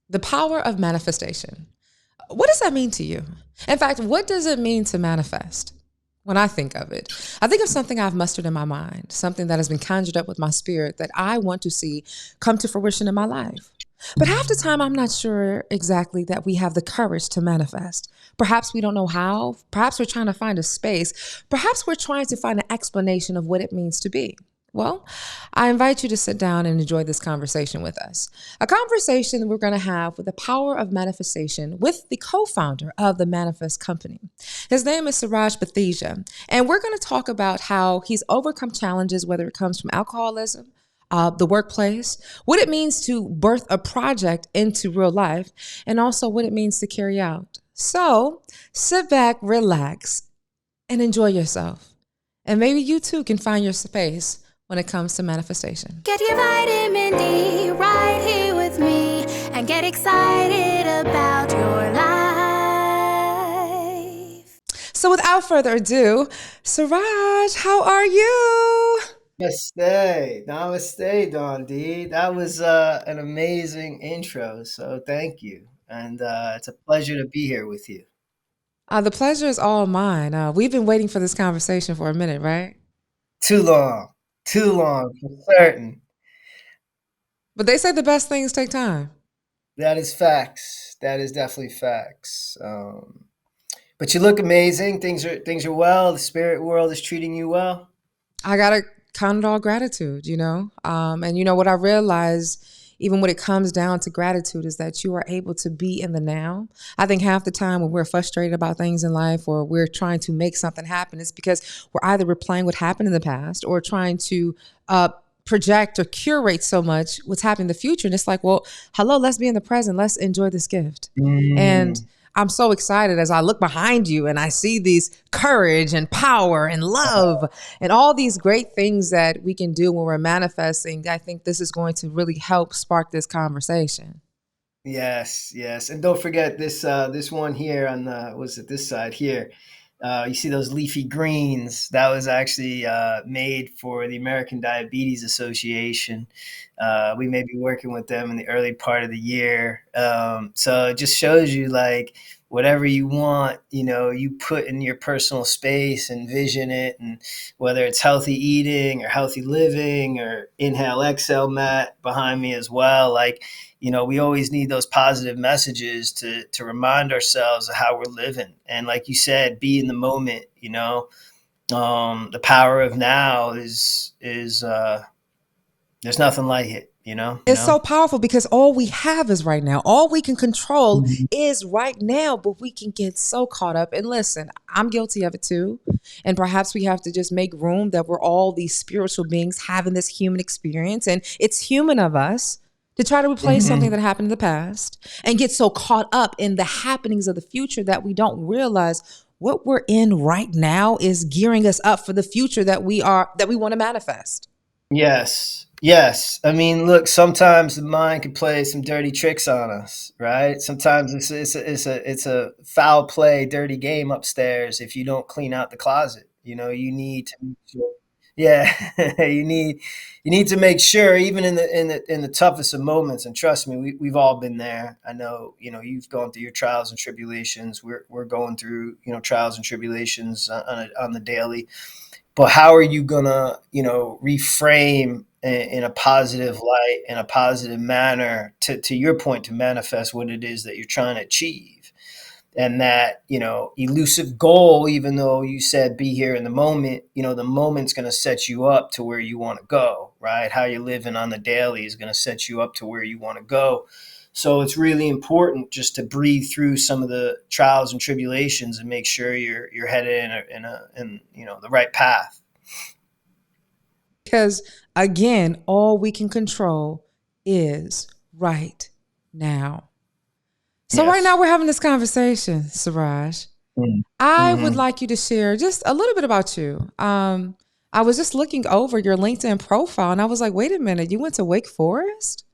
The power of manifestation. What does that mean to you? In fact, what does it mean to manifest? When I think of it, I think of something I've mustered in my mind, something that has been conjured up with my spirit that I want to see come to fruition in my life. But half the time, I'm not sure exactly that we have the courage to manifest. Perhaps we don't know how. Perhaps we're trying to find a space. Perhaps we're trying to find an explanation of what it means to be. Well, I invite you to sit down and enjoy this conversation with us. A conversation that we're going to have with the power of manifestation with the co-founder of the Manifest Company. His name is Suraj Batheja, and we're going to talk about how he's overcome challenges, whether it comes from alcoholism, the workplace, what it means to birth a project into real life, and also what it means to carry out. So sit back, relax, and enjoy yourself. And maybe you too can find your space when it comes to manifestation. Get your vitamin D right here with me and get excited about your life. So without further ado, Suraj, how are you? Namaste. Namaste, Dawn D. That was an amazing intro, so thank you. And it's a pleasure to be here with you. The pleasure is all mine. We've been waiting for this conversation for a minute, right? Too long for certain. But they say the best things take time. That is facts. That is definitely facts. But you look amazing. Things are well. The spirit world is treating you well. I gotta count it all gratitude, and what I realize, even when it comes down to gratitude, is that you are able to be in the now. I think half the time when we're frustrated about things in life or we're trying to make something happen, it's because we're either replaying what happened in the past or trying to project or curate so much what's happening in the future. And it's like, well, hello, let's be in the present. Let's enjoy this gift. And I'm so excited as I look behind you and I see these courage and power and love and all these great things that we can do when we're manifesting. I think this is going to really help spark this conversation. Yes. And don't forget this one here on this side here. You see those leafy greens? That was actually made for the American Diabetes Association. We may be working with them in the early part of the year. So it just shows you, like, whatever you want, you put in your personal space, envision it, and whether it's healthy eating or healthy living or inhale, exhale mat behind me as well. Like, we always need those positive messages to remind ourselves of how we're living. And like you said, be in the moment, the power of now is there's nothing like it. It's so powerful because all we have is right now. All we can control is right now, but we can get so caught up. And listen, I'm guilty of it too. And perhaps we have to just make room that we're all these spiritual beings having this human experience. And it's human of us to try to replace something that happened in the past and get so caught up in the happenings of the future that we don't realize what we're in right now is gearing us up for the future that we want to manifest. Yes. I mean, look, sometimes the mind can play some dirty tricks on us, right? Sometimes it's a foul play, dirty game upstairs if you don't clean out the closet. You need to make sure. Yeah, you need to make sure, even in the toughest of moments. And trust me, we've all been there. I know, you've gone through your trials and tribulations. We're going through, trials and tribulations on the daily. But how are you gonna, reframe in a positive light, in a positive manner, to your point, to manifest what it is that you're trying to achieve? And that, elusive goal, even though you said be here in the moment, the moment's going to set you up to where you want to go, right? How you're living on the daily is going to set you up to where you want to go. So it's really important just to breathe through some of the trials and tribulations and make sure you're headed in the right path. Because again, all we can control is right now. So Right now we're having this conversation, Suraj. I would like you to share just a little bit about you. I was just looking over your LinkedIn profile and I was like, wait a minute, you went to Wake Forest?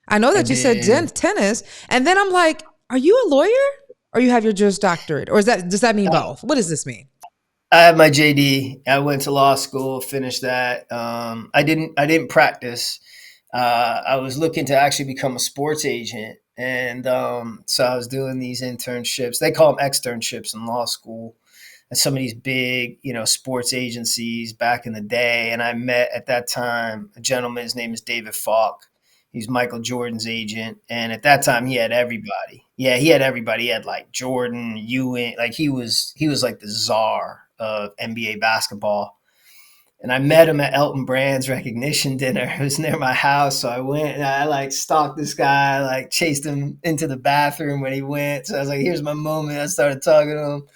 I know that you said tennis. And then I'm like, are you a lawyer or you have your Juris Doctorate? Or does that mean both? What does this mean? I have my JD. I went to law school, finished that. I didn't practice. I was looking to actually become a sports agent. And so I was doing these internships. They call them externships in law school at some of these big, sports agencies back in the day. And I met at that time a gentleman. His name is David Falk. He's Michael Jordan's agent. And at that time, he had everybody. Yeah, he had everybody. He had like Jordan, Ewing. Like he was like the czar of NBA basketball. And I met him at Elton Brand's recognition dinner. It was near my house. So I went and I like stalked this guy, like chased him into the bathroom when he went. So I was like, here's my moment. I started talking to him.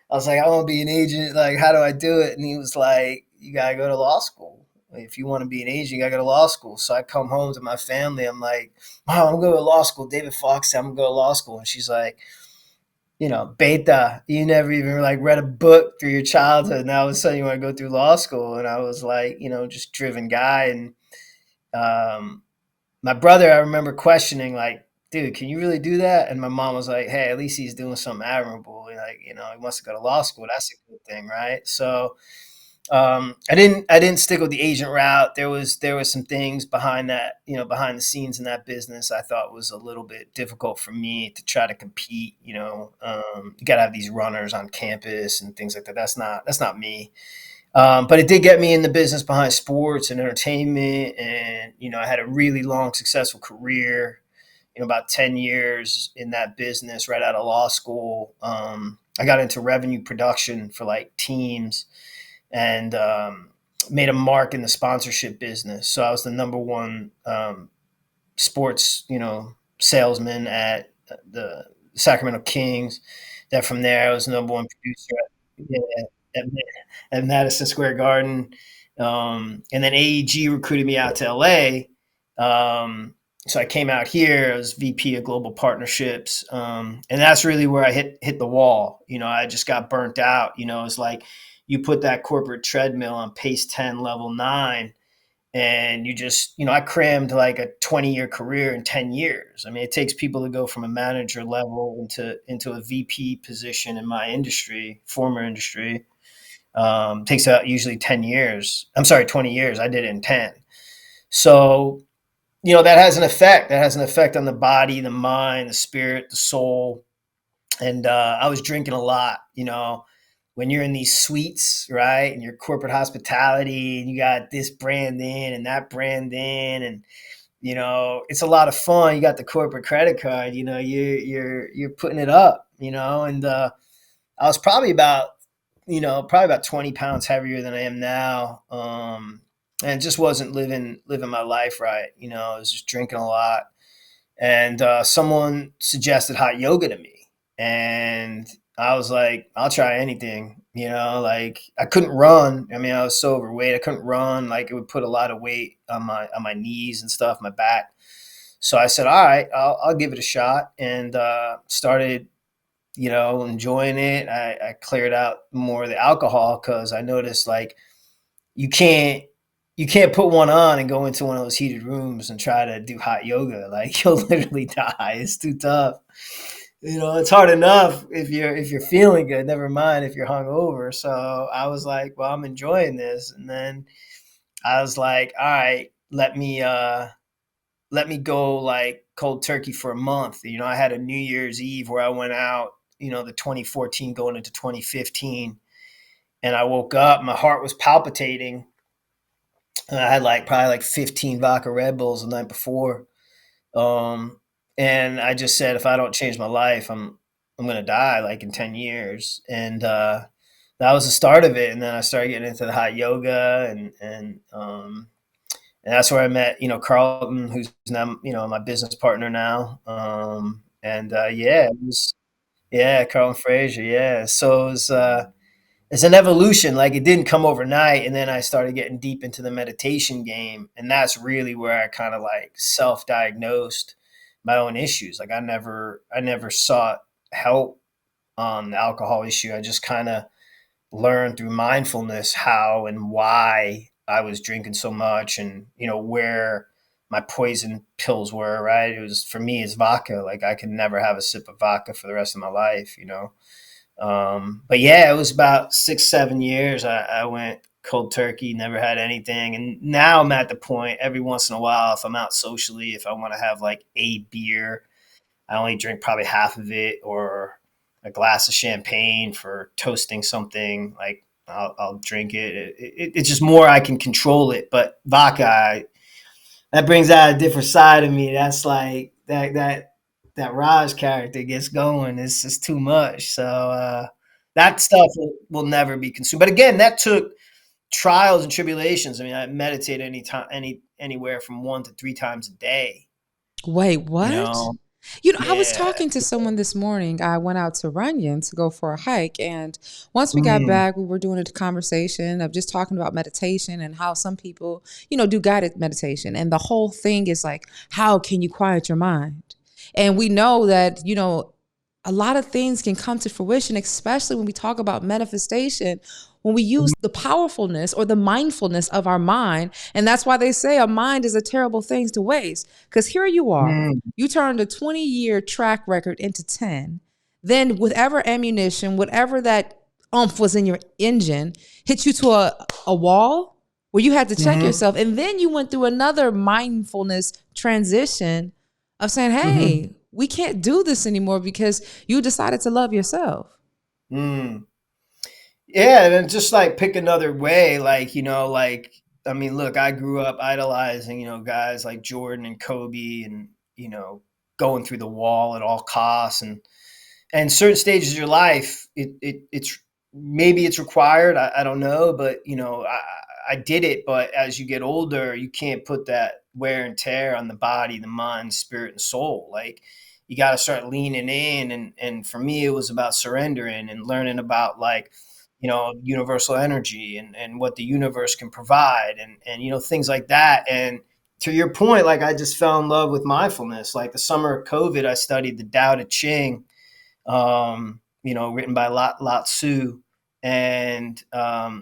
I was like, I want to be an agent. Like, how do I do it? And he was like, you got to go to law school. If you want to be an agent, you got to go to law school. So I come home to my family. I'm like, Mom, I'm going to law school. David Fox said I'm going to go to law school. And she's like, beta, you never even like read a book through your childhood. Now all of a sudden you want to go through law school. And I was like, just driven guy. And um, my brother, I remember questioning like, dude, can you really do that? And my mom was like, hey, at least he's doing something admirable. Like, he wants to go to law school. That's a good thing. Right. So I didn't stick with the agent route. There was some things behind that, behind the scenes in that business I thought was a little bit difficult for me to try to compete. You got to have these runners on campus and things like that. That's not me. But it did get me in the business behind sports and entertainment. And, I had a really long, successful career, about 10 years in that business right out of law school. I got into revenue production for like teams and made a mark in the sponsorship business. So I was the number one sports, salesman at the Sacramento Kings. Then from there, I was the number one producer at, at Madison Square Garden. And then AEG recruited me out to LA. So I came out here. I was VP of Global Partnerships, and that's really where I hit the wall. I just got burnt out. It's like you put that corporate treadmill on pace 10, level 9, and you just, I crammed like a 20-year career in 10 years. I mean, it takes people to go from a manager level into a VP position in my industry, former industry. Takes usually 10 years. I'm sorry, 20 years. I did it in 10. So that has an effect. That has an effect on the body, the mind, the spirit, the soul. And I was drinking a lot, when you're in these suites, right? And your corporate hospitality and you got this brand in and that brand in, and, it's a lot of fun. You got the corporate credit card, you're putting it up, and I was probably about 20 pounds heavier than I am now. And just wasn't living my life right. I was just drinking a lot. And someone suggested hot yoga to me. And I was like, I'll try anything. Like I couldn't run. I mean, I was so overweight. I couldn't run. Like it would put a lot of weight on my knees and stuff, my back. So I said, all right, I'll give it a shot. And started enjoying it. I cleared out more of the alcohol because I noticed like you can't put one on and go into one of those heated rooms and try to do hot yoga. Like you'll literally die. It's too tough. It's hard enough if you're feeling good, never mind if you're hungover. So I was like, well, I'm enjoying this. And then I was like, all right, let me go like cold turkey for a month. I had a New Year's Eve where I went out, the 2014 going into 2015. And I woke up, my heart was palpitating. And I had probably 15 vodka Red Bulls the night before. And I just said, if I don't change my life, I'm going to die like in 10 years. And that was the start of it. And then I started getting into the hot yoga and that's where I met, Carlton, who's now, my business partner now. Carlton Fraser. Yeah. So it's an evolution. Like it didn't come overnight. And then I started getting deep into the meditation game. And that's really where I kind of self-diagnosed my own issues. Like I never sought help on the alcohol issue. I just kind of learned through mindfulness how and why I was drinking so much and, where my poison pills were, right? It was, for me, it's vodka. Like I could never have a sip of vodka for the rest of my life, But yeah, it was about 6, 7 years. I went cold turkey, never had anything. And now I'm at the point every once in a while, if I'm out socially, if I want to have like a beer, I only drink probably half of it, or a glass of champagne for toasting something. Like I'll drink it. It's just more I can control it. But vodka, that brings out a different side of me. That's like that Raj character gets going. It's just too much. So that stuff will never be consumed. But again, that took trials and tribulations. I mean, I meditate anywhere from 1 to 3 times a day. Wait, what? I was Yeah. talking to someone this morning. I went out to Runyon to go for a hike. And once we got back, we were doing a conversation of just talking about meditation and how some people, do guided meditation. And the whole thing is like, how can you quiet your mind? And we know that, a lot of things can come to fruition, especially when we talk about manifestation, when we use the powerfulness or the mindfulness of our mind. And that's why they say a mind is a terrible thing to waste. Because here you are, you turned a 20-year track record into 10. Then whatever ammunition, whatever that oomph was in your engine, hit you to a wall where you had to check yourself. And then you went through another mindfulness transition of saying, hey, we can't do this anymore because you decided to love yourself. Yeah, and then just like pick another way, I mean, look, I grew up idolizing, guys like Jordan and Kobe, and going through the wall at all costs, and certain stages of your life, it's maybe it's required. I don't know, but I did it. But as you get older, you can't put that wear and tear on the body, the mind, spirit, and soul. Like, you got to start leaning in, and for me, it was about surrendering and learning about universal energy and what the universe can provide, and things like that. And to your point, like, I just fell in love with mindfulness. Like, the summer of COVID, I studied the 𝘸𝘪𝘵, written by Lao Tzu, and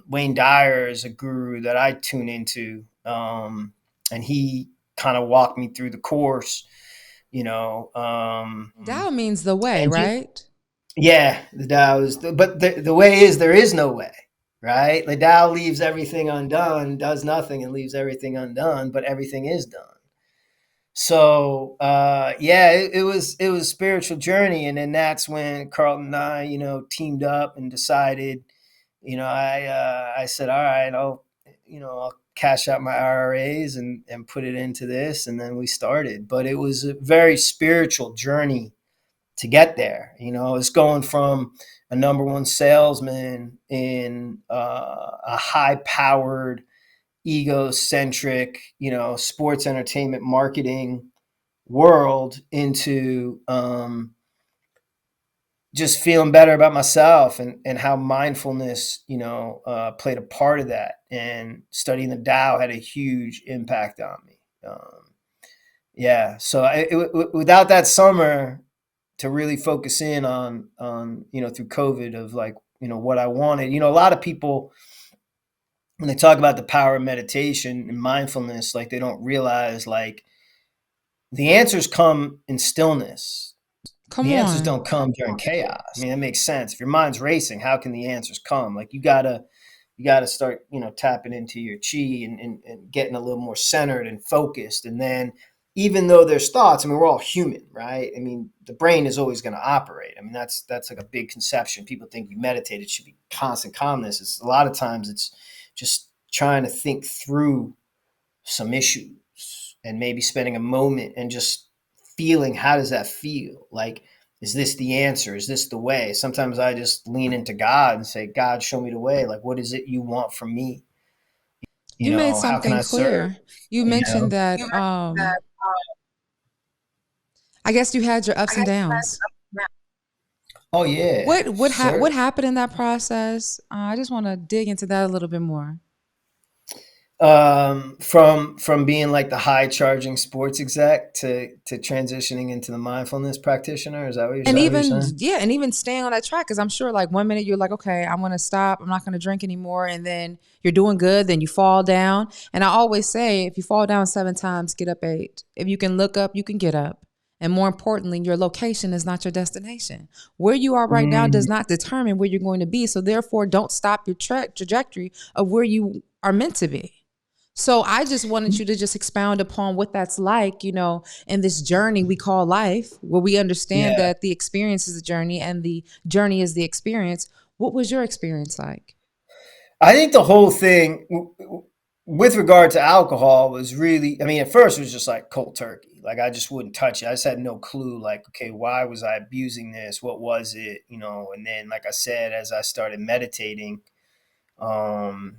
Wayne Dyer is a guru that I tune into, and he kind of walked me through the course. Tao means the way, right? Yeah, the Tao is, but the way is there is no way, right? The Tao leaves everything undone, does nothing, and leaves everything undone, but everything is done. So it was a spiritual journey, and then that's when Carlton and I, teamed up and decided, I said, all right, I'll cash out my IRAs and put it into this, and then we started. But it was a very spiritual journey to get there. It's going from a number one salesman in a high-powered, egocentric, sports entertainment marketing world into just feeling better about myself, and how mindfulness, played a part of that. And studying the Tao had a huge impact on me. So without that summer to really focus in on through COVID, of like, what I wanted. A lot of people, when they talk about the power of meditation and mindfulness, like, they don't realize, like, the answers come in stillness. The answers don't come during chaos. I mean, that makes sense. If your mind's racing, how can the answers come? Like, you gotta start, tapping into your chi and getting a little more centered and focused. And then, even though there's thoughts, I mean, we're all human, right? I mean, the brain is always going to operate. I mean, that's like a big conception. People think you meditate, it should be constant calmness. It's a lot of times it's just trying to think through some issues, and maybe spending a moment and just feeling, how does that feel? Like, is this the answer? Is this the way? Sometimes I just lean into God and say, God, show me the way. Like, what is it you want from me? You made something how can I clear. serve? You mentioned that I guess you had your ups and downs. Oh yeah. What happened in that process? I just want to dig into that a little bit more. From being like the high charging sports exec to transitioning into the mindfulness practitioner. Is that what you're saying? And even staying on that track, because I'm sure, like, one minute you're like, okay, I'm going to stop, I'm not going to drink anymore, and then you're doing good, then you fall down. And I always say, if you fall down 7 times, get up 8. If you can look up, you can get up. And more importantly, your location is not your destination. Where you are right now Mm, does not determine where you're going to be. So therefore, don't stop your trajectory of where you are meant to be. So I just wanted you to just expound upon what that's like, in this journey we call life, where we understand yeah. that the experience is the journey and the journey is the experience. What was your experience like? I think the whole thing with regard to alcohol was really, I mean, at first it was just like cold turkey. Like I just wouldn't touch it. I just had no clue, like, okay, why was I abusing this? What was it? And then, like I said, as I started meditating, um,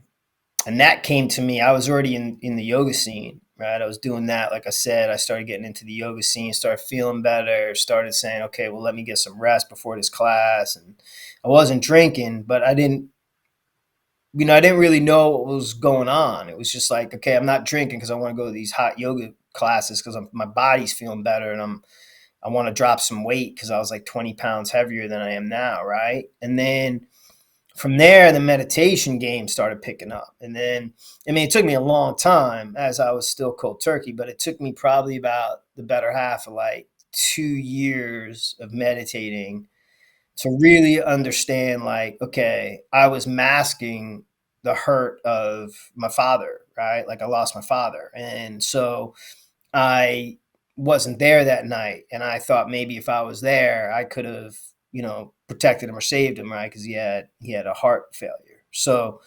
and that came to me, I was already in the yoga scene, right? I was doing that. Like I said, I started getting into the yoga scene, started feeling better, started saying, okay, well, let me get some rest before this class. And I wasn't drinking, but I didn't really know what was going on. It was just like, okay, I'm not drinking because I want to go to these hot yoga classes because my body's feeling better and I want to drop some weight because I was like 20 pounds heavier than I am now, right? And then from there, the meditation game started picking up. And then, I mean, it took me a long time as I was still cold turkey, but it took me probably about the better half of like 2 years of meditating to really understand, like, okay, I was masking the hurt of my father, right? Like I lost my father. And so I wasn't there that night. And I thought maybe if I was there, I could have, protected him or saved him, right? Because he had a heart failure. So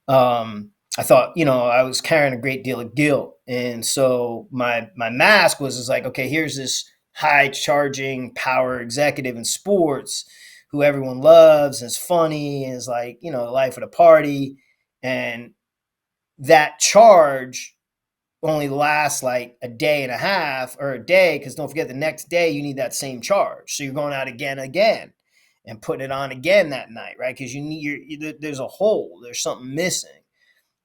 I thought, I was carrying a great deal of guilt. And so my mask was just like, okay, here's this high charging power executive in sports who everyone loves and is funny and is like, the life of the party. And that charge only lasts like a day and a half or a day, because don't forget the next day you need that same charge. So you're going out again and putting it on again that night, right? Because there's a hole, there's something missing.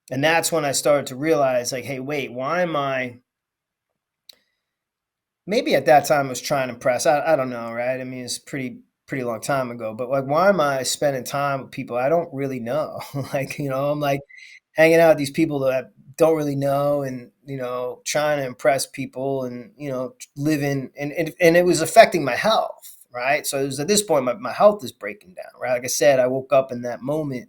And that's when I started to realize, like, hey, wait, why am I? Maybe at that time I was trying to impress. I don't know, right? I mean, it's pretty long time ago. But like, why am I spending time with people I don't really know? Like, I'm like hanging out with these people that I don't really know, and trying to impress people, and living, and it was affecting my health, right? So it was at this point my health is breaking down, right? Like I said, I woke up in that moment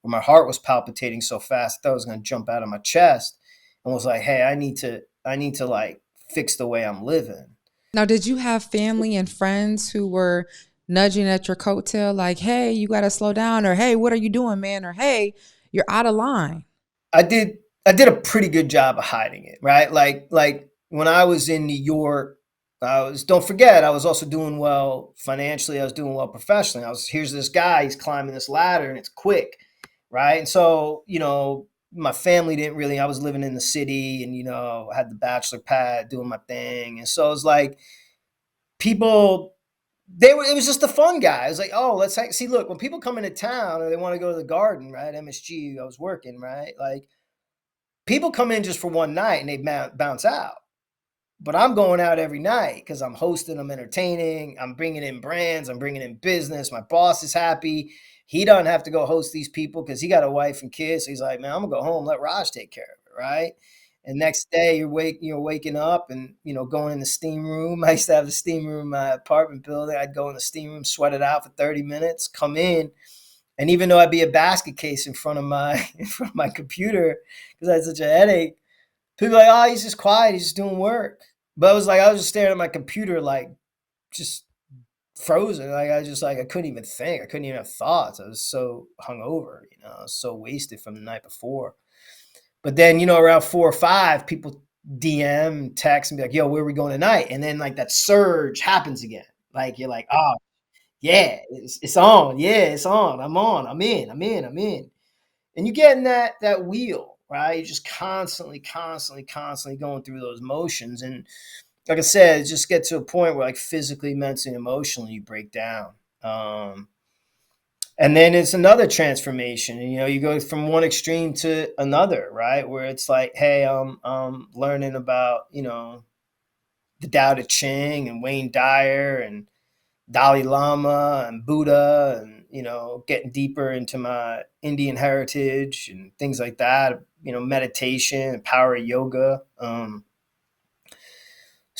where my heart was palpitating so fast I thought it was going to jump out of my chest, and was like, hey, I need to like fix the way I'm living. Now, did you have family and friends who were nudging at your coattail like, hey, you got to slow down, or hey, what are you doing, man? Or hey, you're out of line? I did a pretty good job of hiding it, right? Like when I was in New York, don't forget, I was also doing well financially, I was doing well professionally. Here's this guy, he's climbing this ladder and it's quick, right? And so, my family didn't really, I was living in the city and, I had the bachelor pad doing my thing. And so it was like people, it was just a fun guy. I was like, oh, see, look, when people come into town or they want to go to the garden, right? MSG, I was working, right? Like, people come in just for one night and they bounce out. But I'm going out every night because I'm hosting, I'm entertaining, I'm bringing in brands, I'm bringing in business. My boss is happy. He doesn't have to go host these people because he got a wife and kids. So he's like, man, I'm gonna go home, let Raj take care of it, right? And next day you're waking up and going in the steam room. I used to have the steam room in my apartment building. I'd go in the steam room, sweat it out for 30 minutes, come in, and even though I'd be a basket case in front of my computer because I had such a headache, people were like, oh, he's just quiet, he's just doing work. But I was just staring at my computer like just frozen. Like I couldn't even think. I couldn't even have thoughts. I was so hungover, I was so wasted from the night before. But then, around 4 or 5, people DM, text, and be like, yo, where are we going tonight? And then like that surge happens again. Like you're like, oh yeah, it's on. Yeah, it's on. I'm on. I'm in. I'm in. I'm in. And you get in that wheel, right? You're just constantly, constantly, constantly going through those motions. And like I said, just get to a point where like physically, mentally, emotionally, you break down. And then it's another transformation. And, you go from one extreme to another, right? Where it's like, hey, I'm learning about, the Tao Te Ching and Wayne Dyer and Dalai Lama and Buddha, and getting deeper into my Indian heritage and things like that. Meditation and power of yoga.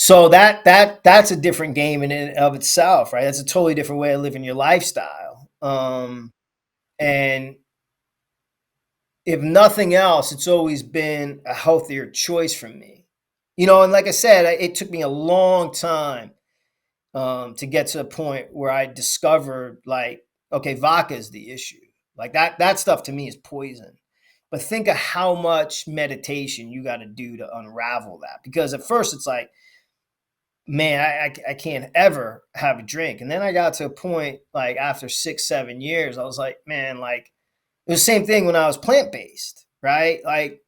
So that's a different game in and of itself, right? That's a totally different way of living your lifestyle. And if nothing else, it's always been a healthier choice for me. And like I said, it took me a long time to get to a point where I discovered, like, okay, vodka is the issue. Like that stuff to me is poison. But think of how much meditation you got to do to unravel that. Because at first it's like, man, I can't ever have a drink. And then I got to a point, like after 6, 7 years, I was like, man, like it was the same thing when I was plant-based, right? Like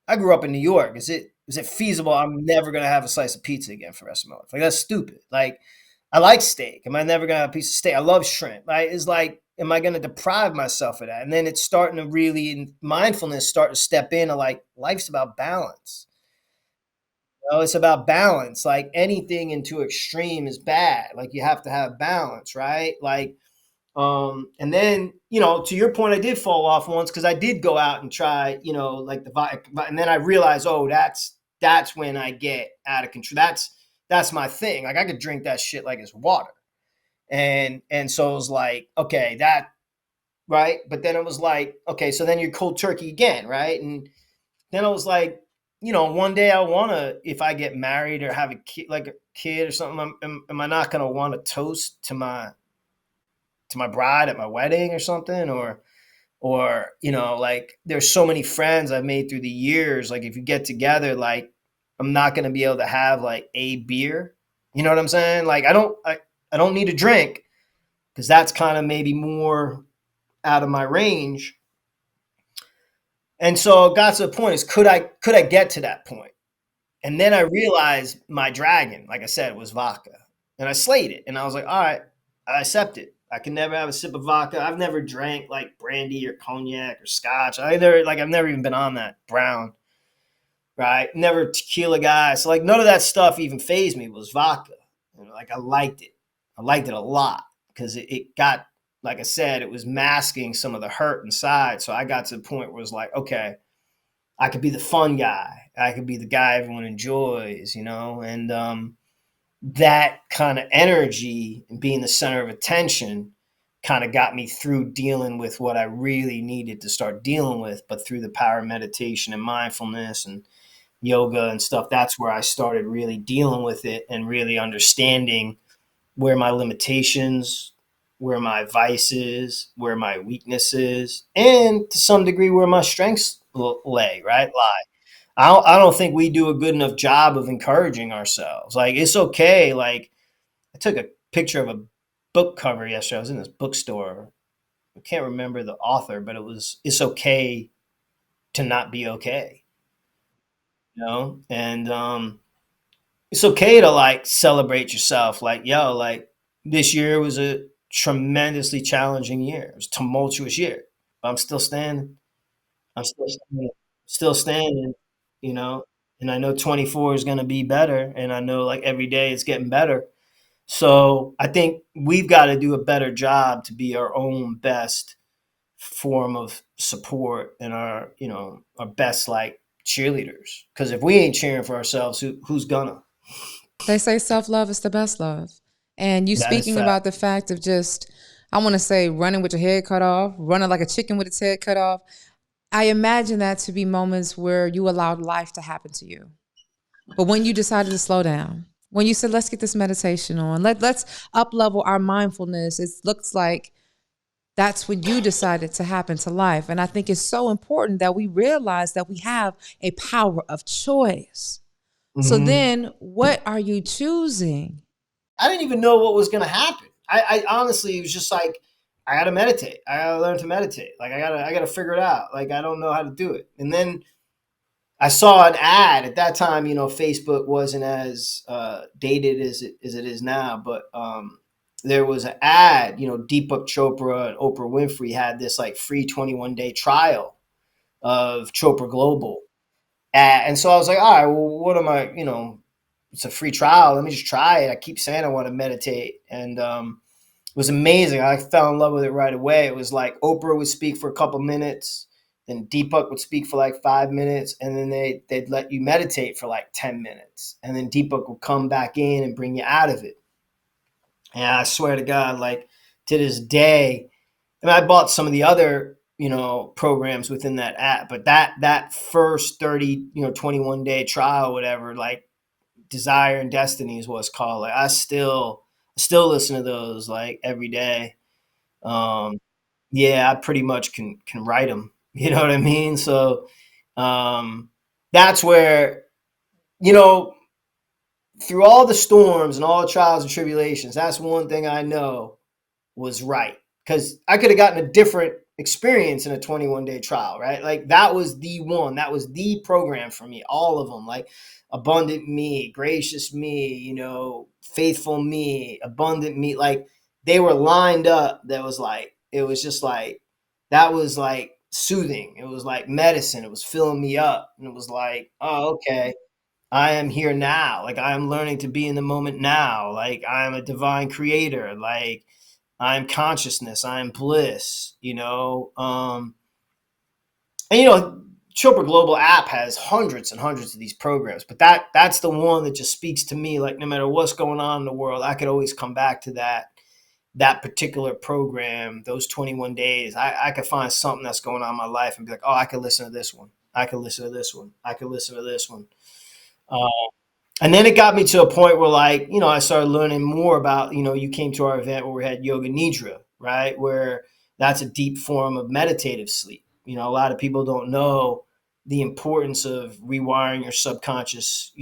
I grew up in New York. Is it feasible? I'm never gonna have a slice of pizza again for the rest of my life. Like that's stupid. Like I like steak. Am I never gonna have a piece of steak? I love shrimp. Right? It's like, am I gonna deprive myself of that? And then it's starting to really, in mindfulness, start to step in. Like life's about balance. It's about balance. Like anything into extreme is bad. Like you have to have balance, right? Like, and then, to your point, I did fall off once because I did go out and try, like and then I realized, oh, that's when I get out of control. That's my thing. Like I could drink that shit like it's water. And so it was like, okay, that right. But then it was like, okay, so then you're cold turkey again, right? And then I was like, one day I want to, if I get married or have a kid, like a kid or something, am I not going to want to toast to my bride at my wedding or something? Or, like there's so many friends I've made through the years. Like if you get together, like I'm not going to be able to have like a beer. You know what I'm saying? Like I don't need a drink because that's kind of maybe more out of my range. And so it got to the point is, could I get to that point? And then I realized my dragon, like I said, was vodka. And I slayed it. And I was like, all right, I accept it. I can never have a sip of vodka. I've never drank like brandy or cognac or scotch. I've never even been on that brown, right? Never tequila guy. So like none of that stuff even fazed me. It was vodka. Like I liked it. I liked it a lot because it got, like I said, it was masking some of the hurt inside. So I got to the point where it was like, okay, I could be the fun guy. I could be the guy everyone enjoys, and that kind of energy and being the center of attention kind of got me through dealing with what I really needed to start dealing with. But through the power of meditation and mindfulness and yoga and stuff, that's where I started really dealing with it and really understanding where my limitations, where my vices, where my weaknesses, and to some degree where my strengths lie. I don't think we do a good enough job of encouraging ourselves. Like it's okay. Like I took a picture of a book cover yesterday. I was in this bookstore. I can't remember the author, but it's okay to not be okay, and it's okay to like celebrate yourself. Like, yo, like this year was a tremendously challenging year. It was a tumultuous year, but I'm still standing. I'm still standing, you know, and I know 24 is going to be better. And I know like every day it's getting better. So I think we've got to do a better job to be our own best form of support and our best like cheerleaders. Because if we ain't cheering for ourselves, who's gonna? They say self-love is the best love. And you That is speaking fact. about the fact of just, I want to say running with your head cut off, running like a chicken with its head cut off. I imagine that to be moments where you allowed life to happen to you. But when you decided to slow down, when you said, let's get this meditation on, let's up level our mindfulness, it looks like that's when you decided to happen to life. And I think it's so important that we realize that we have a power of choice. So Mhm. then what are you choosing? I didn't even know what was gonna happen. I honestly, it was just like, I gotta meditate. I gotta learn to meditate. Like I gotta figure it out. Like I don't know how to do it. And then I saw an ad at that time. Facebook wasn't as dated as it is now, but there was an ad. Deepak Chopra and Oprah Winfrey had this like free 21-day trial of Chopra Global, and so I was like, all right, well, what am I? It's a free trial. Let me just try it. I keep saying I want to meditate, and it was amazing. I fell in love with it right away. It was like Oprah would speak for a couple minutes, Then Deepak would speak for like 5 minutes, and then they'd let you meditate for like 10 minutes. And then Deepak would come back in and bring you out of it. And I swear to God, like to this day, I mean, I bought some of the other, programs within that app, but that first 30, 21 day trial, whatever, like Desire and Destiny is what it's called. Like I still listen to those like every day. Um, yeah, I pretty much can write them. You know what I mean? So that's where, you know, through all the storms and all the trials and tribulations, that's one thing I know was right. Because I could have gotten a different experience in a 21-day trial, right? Like that was the one, that was the program for me, all of them, like abundant me, gracious me, faithful me, abundant me. Like they were lined up. That was like, it was just like, that was like soothing. It was like medicine. It was filling me up. And it was like, oh, okay. I am here now. Like I am learning to be in the moment now. Like I am a divine creator. Like I'm consciousness. I am bliss. And Chopra Global app has hundreds and hundreds of these programs, but that's the one that just speaks to me. Like no matter what's going on in the world, I could always come back to that particular program, those 21 days. I could find something that's going on in my life and be like, oh, I could listen to this one. I could listen to this one. I could listen to this one. Uh, and then it got me to a point where, like, I started learning more about, you came to our event where we had yoga nidra, right? Where that's a deep form of meditative sleep. A lot of people don't know the importance of rewiring your subconscious,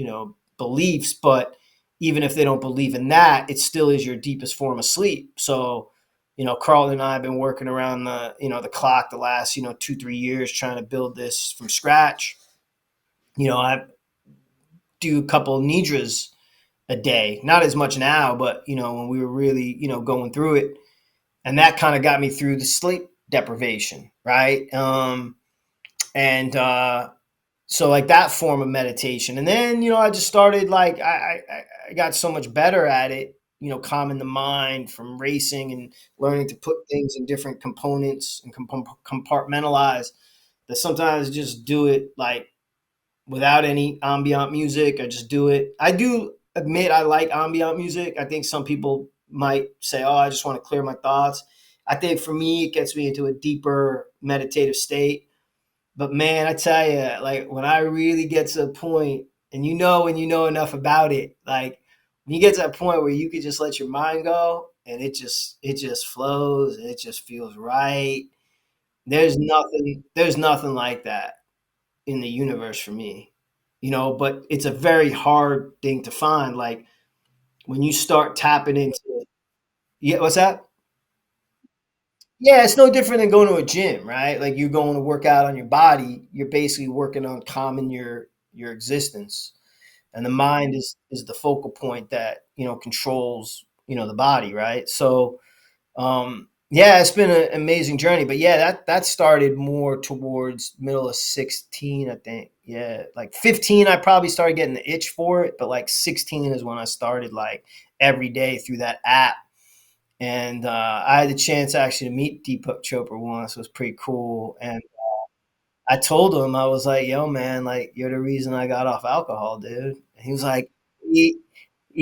beliefs, but even if they don't believe in that, it still is your deepest form of sleep. So, Carlton and I have been working around the clock the last, 2-3 years trying to build this from scratch. I do a couple of nidras a day, not as much now, but when we were really going through it, and that kind of got me through the sleep deprivation, right? And so like that form of meditation, and then I just started, like, I got so much better at it, calming the mind from racing and learning to put things in different components and compartmentalize, that sometimes just do it like without any ambient music. I just do it. I do admit I like ambient music. I think some people might say, oh, I just want to clear my thoughts. I think for me, it gets me into a deeper meditative state. But man, I tell you, like when I really get to a point, and when you know enough about it, like when you get to a point where you could just let your mind go and it just flows and it just feels right. There's nothing like that in the universe for me, but it's a very hard thing to find. Like when you start tapping into it. Yeah, what's that? Yeah, it's no different than going to a gym, right? Like you're going to work out on your body, you're basically working on calming your existence. And the mind is the focal point that, controls, the body, right? So yeah, it's been an amazing journey, but yeah, that started more towards middle of 16, I think. Yeah, like 15, I probably started getting the itch for it, but like 16 is when I started like every day through that app. And I had the chance actually to meet Deepak Chopra once. It was pretty cool. And I told him, I was like, yo, man, like you're the reason I got off alcohol, dude. And he was like, he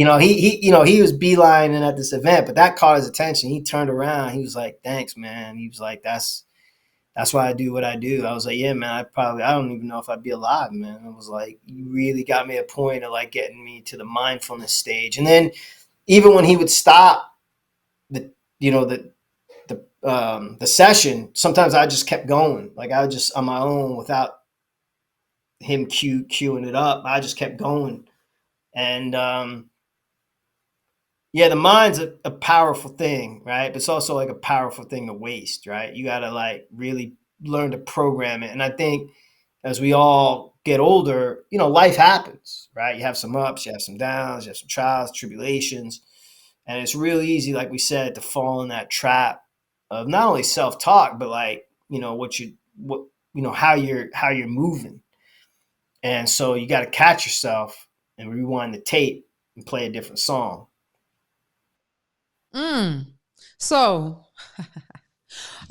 was beelining at this event, but that caught his attention. He turned around. He was like, thanks, man. He was like, that's why I do what I do. I was like, yeah, man, I don't even know if I'd be alive, man. I was like, you really got me a point of like getting me to the mindfulness stage. And then even when he would stop the, the session, sometimes I just kept going. Like I was just on my own without him queuing it up. I just kept going. And, yeah, the mind's a powerful thing, right? But it's also like a powerful thing to waste, right? You got to like really learn to program it. And I think as we all get older, life happens, right? You have some ups, you have some downs, you have some trials, tribulations. And it's really easy, like we said, to fall in that trap of not only self-talk, but like, how you're moving. And so you got to catch yourself and rewind the tape and play a different song. So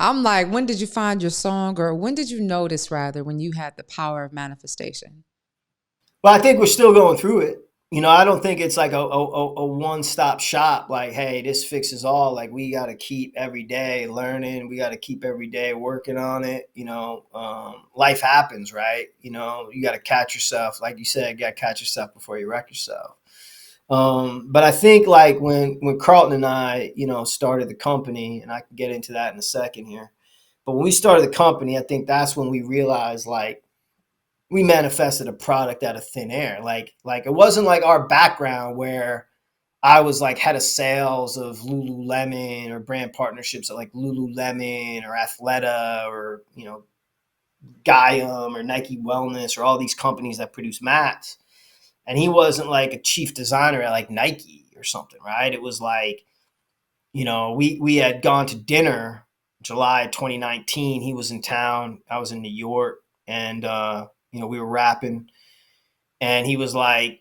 I'm like, when did you find your song, or when did you notice, rather, when you had the power of manifestation? Well, I think we're still going through it. I don't think it's like a one-stop shop. Like, hey, this fixes all. Like, we got to keep every day learning. We got to keep every day working on it. Life happens, right? You got to catch yourself. Like you said, you got to catch yourself before you wreck yourself. But I think like when Carlton and I, started the company, and I can get into that in a second here. But when we started the company, I think that's when we realized like, we manifested a product out of thin air. Like it wasn't like our background where I was like head of sales of Lululemon or brand partnerships at like Lululemon or Athleta or, 𝘋𝘢𝘸𝘯 or Nike Wellness or all these companies that produce mats. And he wasn't like a chief designer at like Nike or something, right? It was like, we had gone to dinner July 2019. He was in town. I was in New York. And, we were rapping, and he was like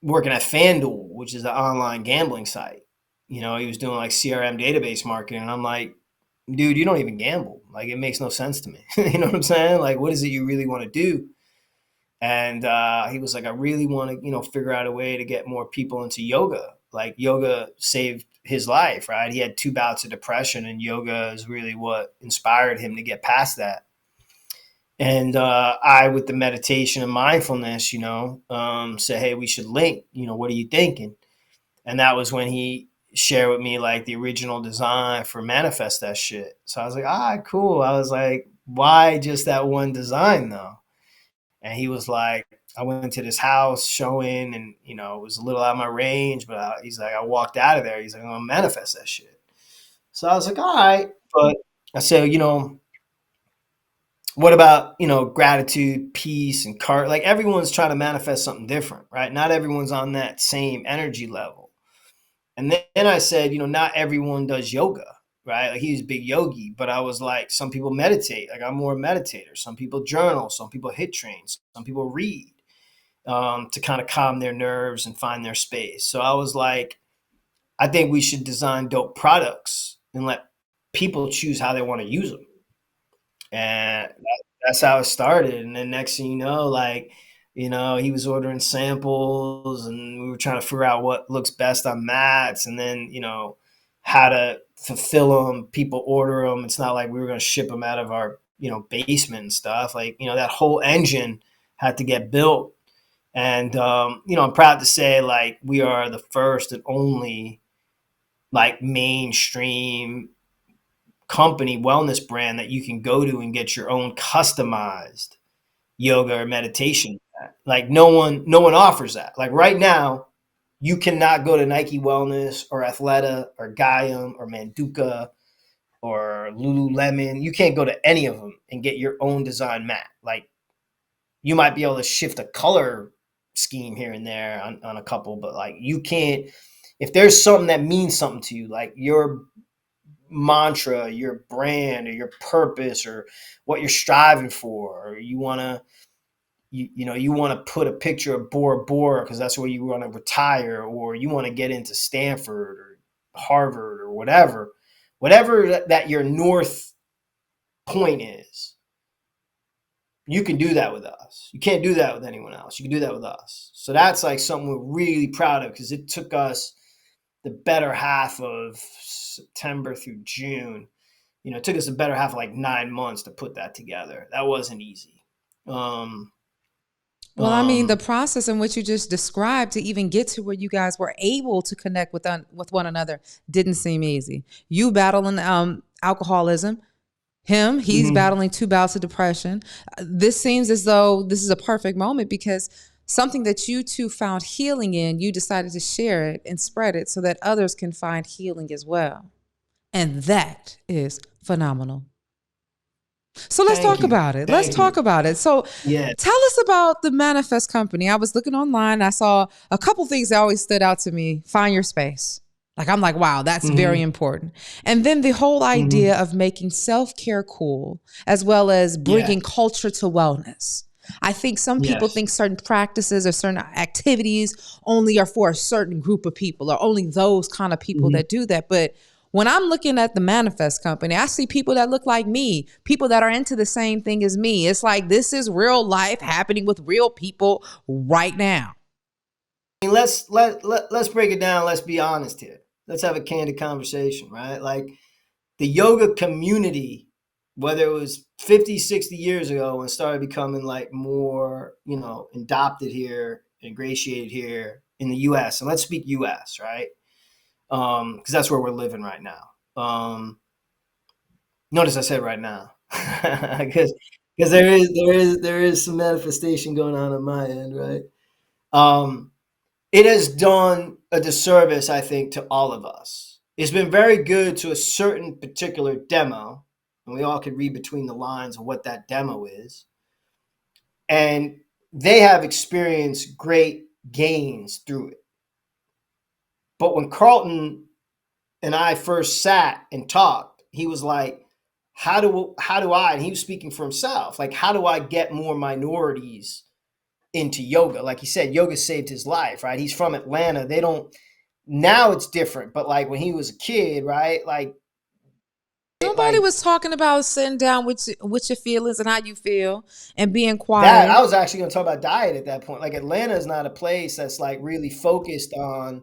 working at FanDuel, which is the online gambling site. He was doing like CRM database marketing. And I'm like, dude, you don't even gamble. Like, it makes no sense to me. You know what I'm saying? Like, what is it you really want to do? And he was like, I really want to, figure out a way to get more people into yoga. Like, yoga saved his life, right? He had 2 bouts of depression, and yoga is really what inspired him to get past that. And I, with the meditation and mindfulness, say, hey, we should link, what are you thinking? And that was when he shared with me like the original design for Manifest That Shit. So I was like, cool. I was like, why just that one design though? And he was like, I went to this house showing, and, it was a little out of my range, but he's like, I walked out of there. He's like, I'm gonna manifest that shit. So I was like, all right. But I said, what about, gratitude, peace, and like everyone's trying to manifest something different, right? Not everyone's on that same energy level. And then I said, not everyone does yoga, right? Like, he's a big yogi, but I was like, some people meditate. Like, I'm more a meditator. Some people journal. Some people hit trains. Some people read to kind of calm their nerves and find their space. So I was like, I think we should design dope products and let people choose how they want to use them. And that's how it started. And then next thing you know, like, he was ordering samples, and we were trying to figure out what looks best on mats, and then, how to fulfill them. People order them. It's not like we were going to ship them out of our, basement and stuff. Like, that whole engine had to get built. And, I'm proud to say, like, we are the first and only, like, mainstream company wellness brand that you can go to and get your own customized yoga or meditation. Like, no one offers that. Like, right now, you cannot go to Nike Wellness or Athleta or 𝘋𝘢𝘸𝘯 or Manduka or Lululemon. You can't go to any of them and get your own design mat. Like, you might be able to shift a color scheme here and there on a couple, but like, you can't, if there's something that means something to you, like your mantra, your brand, or your purpose, or what you're striving for, or you want to, you want to put a picture of Bora Bora because that's where you want to retire, or you want to get into Stanford or Harvard or whatever that your north point is, you can do that with us. You can't do that with anyone else. You can do that with us. So that's like something we're really proud of, because it took us the better half of September through June. It took us the better half of like 9 months to put that together. That wasn't easy. Well, I mean, the process in which you just described to even get to where you guys were able to connect with one another didn't seem easy. You battling alcoholism. He's battling 2 bouts of depression. This seems as though this is a perfect moment, because something that you two found healing in, you decided to share it and spread it so that others can find healing as well. And that is phenomenal. So let's talk about it. Let's talk about it. So tell us about the Manifest Company. I was looking online. I saw a couple things that always stood out to me. Find your space. Like, I'm like, wow, that's very important. And then the whole idea of making self-care cool, as well as bringing culture to wellness. I think some people think certain practices or certain activities only are for a certain group of people, or only those kind of people that do that. But When I'm looking at the Manifest Company, I see people that look like me, people that are into the same thing as me. It's like this is real life happening with real people right now. I mean, let's break it down. Let's be honest here. Let's have a candid conversation, right? Like the yoga community, whether it was 50, 60 years ago and started becoming like more, adopted here, ingratiated here in the US. And let's speak US, right? Because that's where we're living right now. Notice I said right now, because there is some manifestation going on my end, right? It has done a disservice, I think, to all of us. It's been very good to a certain particular demo, and we all can read between the lines of what that demo is. And they have experienced great gains through it. But when Carlton and I first sat and talked, he was like, how do I, and he was speaking for himself, like, how do I get more minorities into yoga? Like he said, yoga saved his life, right? He's from Atlanta. Now it's different, but like when he was a kid, right? Like nobody was talking about sitting down with your feelings and how you feel and being quiet. That I was actually going to talk about diet at that point. Like Atlanta is not a place that's like really focused on,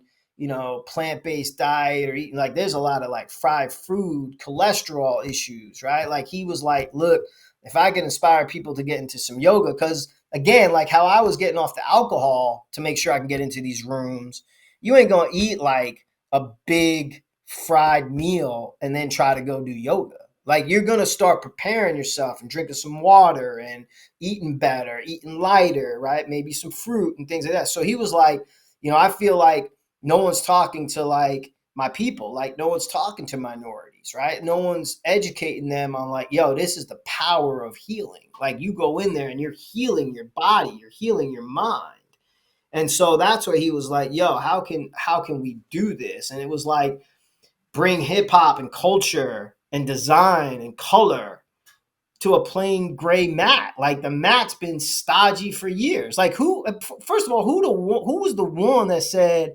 plant-based diet or eating. Like there's a lot of like fried food, cholesterol issues, right? Like he was like, look, if I can inspire people to get into some yoga, because again, like how I was getting off the alcohol to make sure I can get into these rooms, you ain't going to eat like a big fried meal and then try to go do yoga. Like you're going to start preparing yourself and drinking some water and eating better, eating lighter, right? Maybe some fruit and things like that. So he was like, I feel like no one's talking to like my people, like no one's talking to minorities, right? No one's educating them on like, yo, this is the power of healing. Like you go in there and you're healing your body, you're healing your mind. And so that's where he was like, yo, how can we do this? And it was like, bring hip hop and culture and design and color to a plain gray mat. Like the mat's been stodgy for years. Like first of all, who was the one that said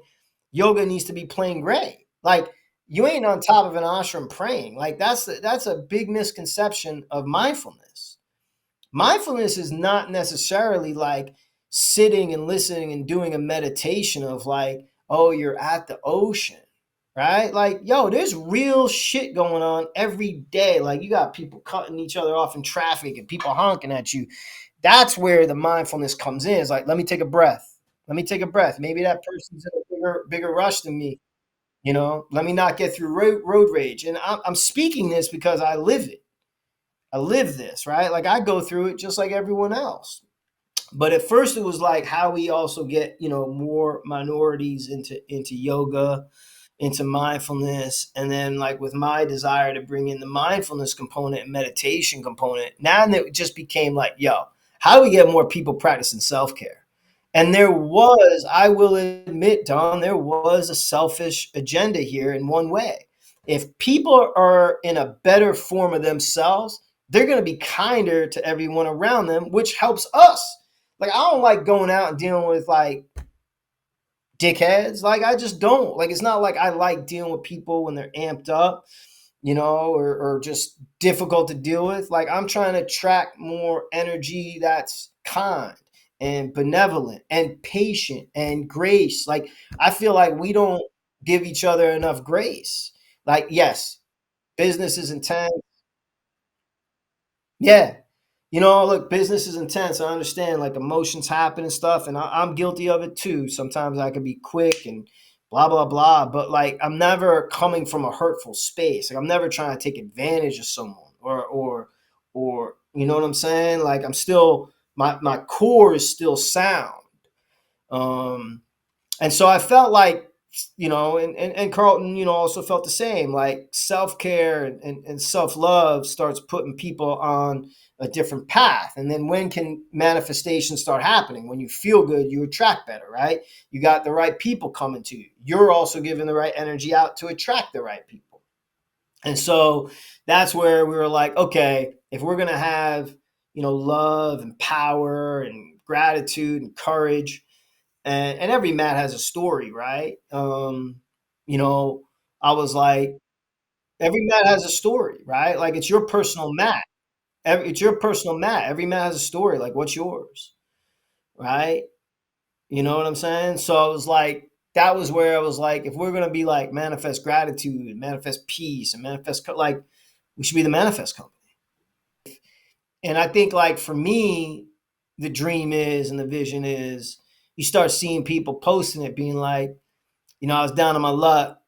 yoga needs to be plain gray? Like you ain't on top of an ashram praying. Like that's a big misconception of mindfulness. Mindfulness is not necessarily like sitting and listening and doing a meditation of like, oh, you're at the ocean. Right? Like, yo, there's real shit going on every day. Like you got people cutting each other off in traffic and people honking at you. That's where the mindfulness comes in. It's like, let me take a breath. Let me take a breath. Maybe that person's in a bigger rush than me. Let me not get through road rage. And I'm speaking this because I live it. I live this, right? Like I go through it just like everyone else. But at first it was like how we also get, more minorities into yoga, into mindfulness. And then like with my desire to bring in the mindfulness component and meditation component, now it just became like, yo, how do we get more people practicing self-care? And I will admit, Dawn, there was a selfish agenda here in one way. If people are in a better form of themselves, they're going to be kinder to everyone around them, which helps us. Like, I don't like going out and dealing with like dickheads. Like I just don't. Like it's not like I like dealing with people when they're amped up, or just difficult to deal with. Like I'm trying to attract more energy that's kind and benevolent and patient and grace. Like I feel like we don't give each other enough grace. Like yes, business is intense. Yeah. Look, business is intense. I understand like emotions happen and stuff. And I'm guilty of it too. Sometimes I can be quick and blah, blah, blah. But like, I'm never coming from a hurtful space. Like I'm never trying to take advantage of someone or, you know what I'm saying? Like I'm still, my core is still sound. And so I felt like, and Carlton, also felt the same, like self-care and self-love starts putting people on a different path. And then when can manifestations start happening? When you feel good, you attract better, right? You got the right people coming to you. You're also giving the right energy out to attract the right people. And so that's where we were like, okay, if we're going to have, love and power and gratitude and courage, and every mat has a story, right? I was like, Every mat has a story, right? Like it's your personal mat. It's your personal mat. Every mat has a story. Like what's yours, right? You know what I'm saying? So I was like, that was where I was like, if we're gonna be like manifest gratitude, and manifest peace, and like, we should be the manifest company. And I think like for me, the dream is and the vision is you start seeing people posting it, being like, I was down on my luck.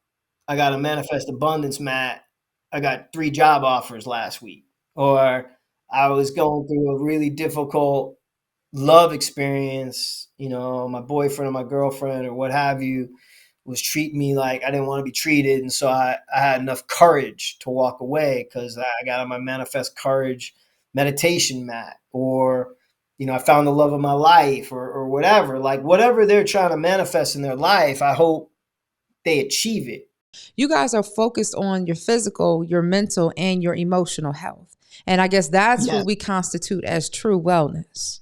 I got a manifest abundance mat. I got 3 job offers last week. Or I was going through a really difficult love experience, my boyfriend or my girlfriend or what have you was treating me like I didn't want to be treated. And so I had enough courage to walk away because I got on my manifest courage meditation mat, or, I found the love of my life, or whatever, like whatever they're trying to manifest in their life, I hope they achieve it. You guys are focused on your physical, your mental, and your emotional health. And I guess that's Yes. what we constitute as true wellness.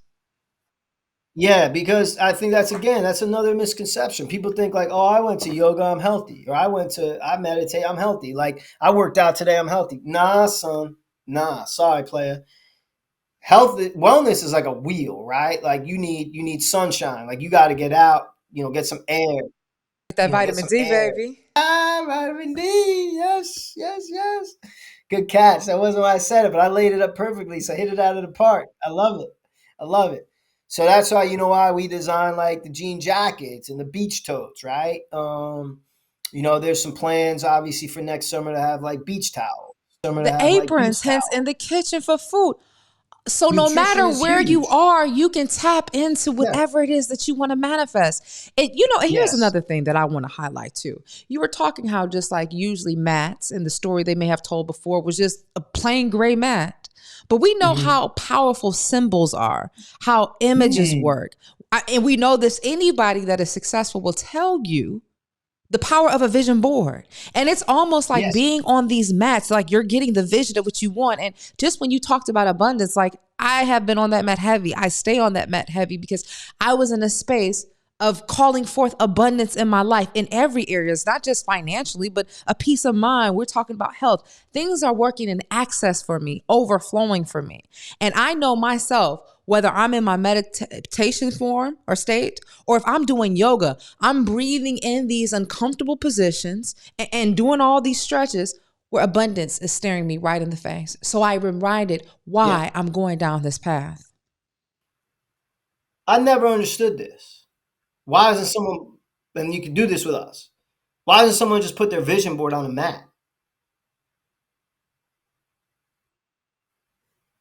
Yeah, because I think that's another misconception. People think like, oh, I went to yoga, I'm healthy. Or I meditate, I'm healthy. Like I worked out today, I'm healthy. Nah, son. Nah, sorry, player. Wellness is like a wheel, right? Like you need sunshine. Like you got to get out, get some air, That get vitamin some D, air. baby. Ah, vitamin D. Yes, yes, yes. Good catch. That wasn't why I said it, but I laid it up perfectly. So I hit it out of the park. I love it. I love it. So that's why we design like the jean jackets and the beach totes, right? There's some plans obviously for next summer to have like beach towels. The aprons, hence in the kitchen for food. So no Nutrition matter is where you huge. are, you can tap into Yeah. whatever it is that you want to manifest. And here's Yes. another thing that I want to highlight too. You were talking how just like usually mats and the story they may have told before was just a plain gray mat. But we know how powerful symbols are, how images work. And we know this, anybody that is successful will tell you the power of a vision board. And it's almost like Yes. being on these mats, like you're getting the vision of what you want. And just when you talked about abundance, like I have been on that mat heavy. I stay on that mat heavy because I was in a space of calling forth abundance in my life in every area. It's not just financially, but a peace of mind. We're talking about health. Things are working in access for me, overflowing for me. And I know myself, whether I'm in my meditation form or state, or if I'm doing yoga, I'm breathing in these uncomfortable positions and doing all these stretches where abundance is staring me right in the face. So I reminded why I'm going down this path. I never understood this. Why doesn't someone, and you can do this with us, why doesn't someone just put their vision board on a mat?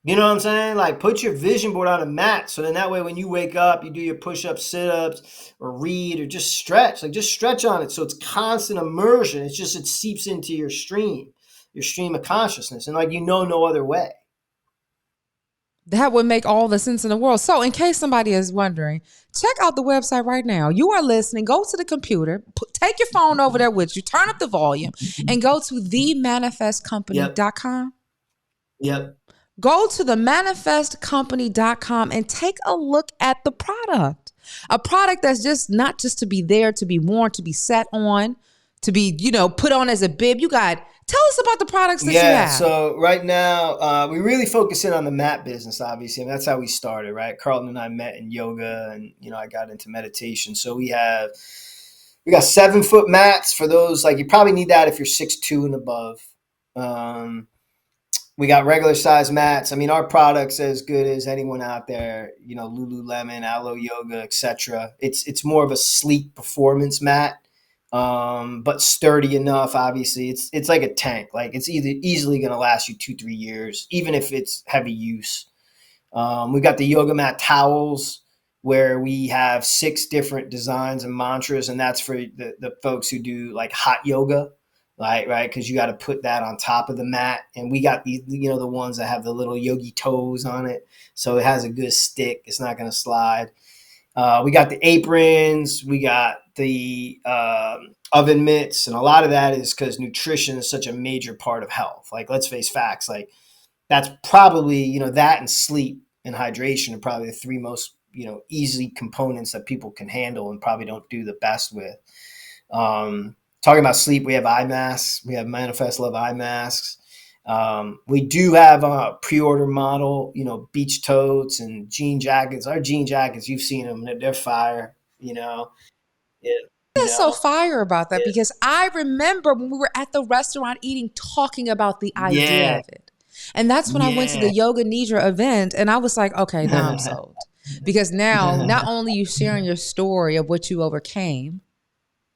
You know what I'm saying? Like put your vision board on a mat. So then that way when you wake up, you do your push-ups, sit-ups, or read, or just stretch. Like just stretch on it. So it's constant immersion. It seeps into your stream of consciousness. And like no other way. That would make all the sense in the world. So in case somebody is wondering, check out the website right now. You are listening. Go to the computer. Take your phone over there with you. Turn up the volume and go to themanifestcompany.com. Yep. Go to themanifestcompany.com and take a look at the product. A product that's just not just to be there, to be worn, to be set on, to be, put on as a bib. Tell us about the products that you have. Yeah, so right now, we really focus in on the mat business, obviously. And that's how we started, right? Carlton and I met in yoga and, I got into meditation. So we got 7-foot mats for those. Like you probably need that if you're 6'2" and above. We got regular size mats. I mean, our product's as good as anyone out there, Lululemon, Alo Yoga, etc. It's more of a sleek performance mat. But sturdy enough. Obviously, it's like a tank. Like it's easily going to last you 2-3 years, even if it's heavy use. We got the yoga mat towels where we have 6 different designs and mantras, and that's for the folks who do like hot yoga, right? Because you got to put that on top of the mat. And we got the ones that have the little yogi toes on it, so it has a good stick. It's not going to slide. We got the aprons, we got the oven mitts, and a lot of that is because nutrition is such a major part of health. Like, let's face facts. Like, that's probably, that and sleep and hydration are probably the 3 most, easy components that people can handle and probably don't do the best with. Talking about sleep, we have eye masks. We have Manifest Love eye masks. We do have a pre-order model, beach totes and jean jackets. Our jean jackets, you've seen them, they're fire, Yeah, That's so yeah, fire about that because I remember when we were at the restaurant eating, talking about the idea yeah, of it. And that's when I went to yeah. the Yoga Nidra event and I was like, okay, now I'm sold. Because now not only you sharing your story of what you overcame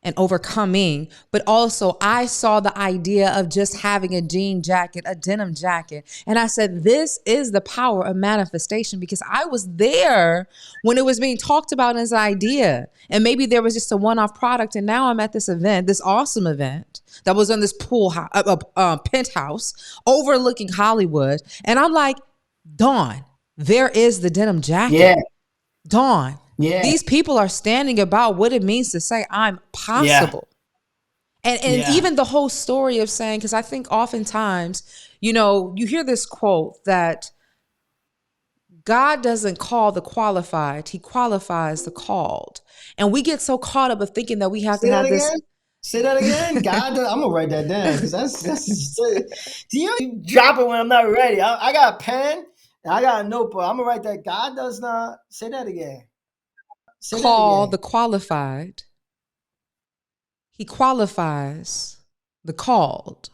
and overcoming, but also I saw the idea of just having a jean jacket, a denim jacket. And I said, this is the power of manifestation because I was there when it was being talked about as an idea. And maybe there was just a one-off product. And now I'm at this event, this awesome event that was on this penthouse overlooking Hollywood. And I'm like, Dawn, there is the denim Yeah, jacket. Dawn, yeah, these people are standing about what it means to say I'm yeah, possible. And yeah. even the whole story of saying, because I think oftentimes, you hear this quote that God doesn't call the qualified, he qualifies the called. And we get so caught up of thinking that we have to Say that have this. again. Say that again. God, I'm gonna write that down because that's. Do you drop it when I'm not ready? I got a pen and I got a notebook. I'm gonna write that. God does not. Say that again. Say that Call again. the qualified, he qualifies the called.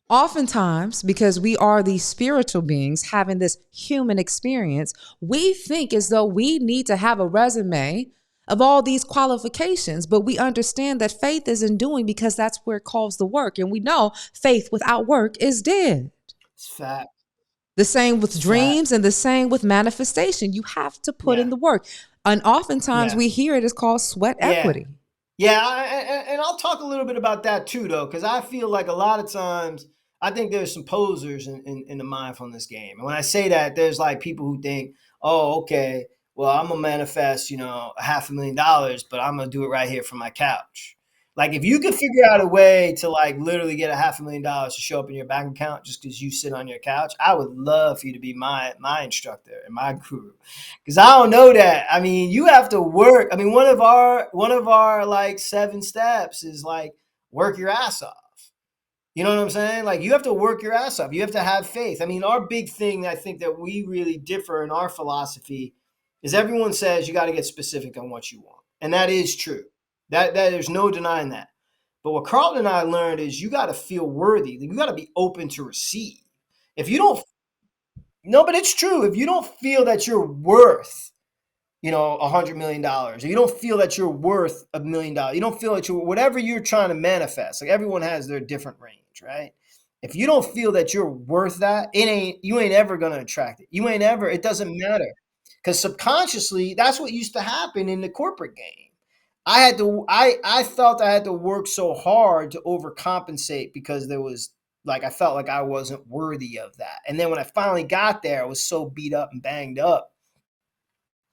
Oftentimes, because we are these spiritual beings having this human experience, we think as though we need to have a resume of all these qualifications, but we understand that faith is in doing because that's where it calls the work. And we know faith without work is dead. It's fact. The same with It's fact. dreams and the same with manifestation. You have to put in Yeah. the work. And oftentimes Yeah. we hear it is called sweat Yeah. equity. Yeah, and I'll talk a little bit about that too, though, because I feel like a lot of times I think there's some posers in the mindfulness game. And when I say that, there's like people who think, oh, okay, well, I'm gonna manifest, $500,000, but I'm gonna do it right here from my couch. Like if you could figure out a way to like literally get $500,000 to show up in your bank account just because you sit on your couch, I would love for you to be my instructor and my guru. Because I don't know that. I mean, you have to work. I mean, one of our like 7 steps is like work your ass off. You know what I'm saying? Like you have to work your ass off. You have to have faith. I mean, our big thing I think that we really differ in our philosophy is everyone says you got to get specific on what you want. And that is true. That there's no denying that. But what Carlton and I learned is you got to feel worthy. You got to be open to receive. If you don't, no, but it's true. If you don't feel that you're worth $100 million. You don't feel that you're worth $1 million. You don't feel that you're whatever you're trying to manifest. Like everyone has their different range, right? If you don't feel that you're worth that, you ain't ever gonna attract it. You ain't ever. It doesn't matter because subconsciously, that's what used to happen in the corporate game. I felt I had to work so hard to overcompensate because there was like I felt like I wasn't worthy of that. And then when I finally got there, I was so beat up and banged up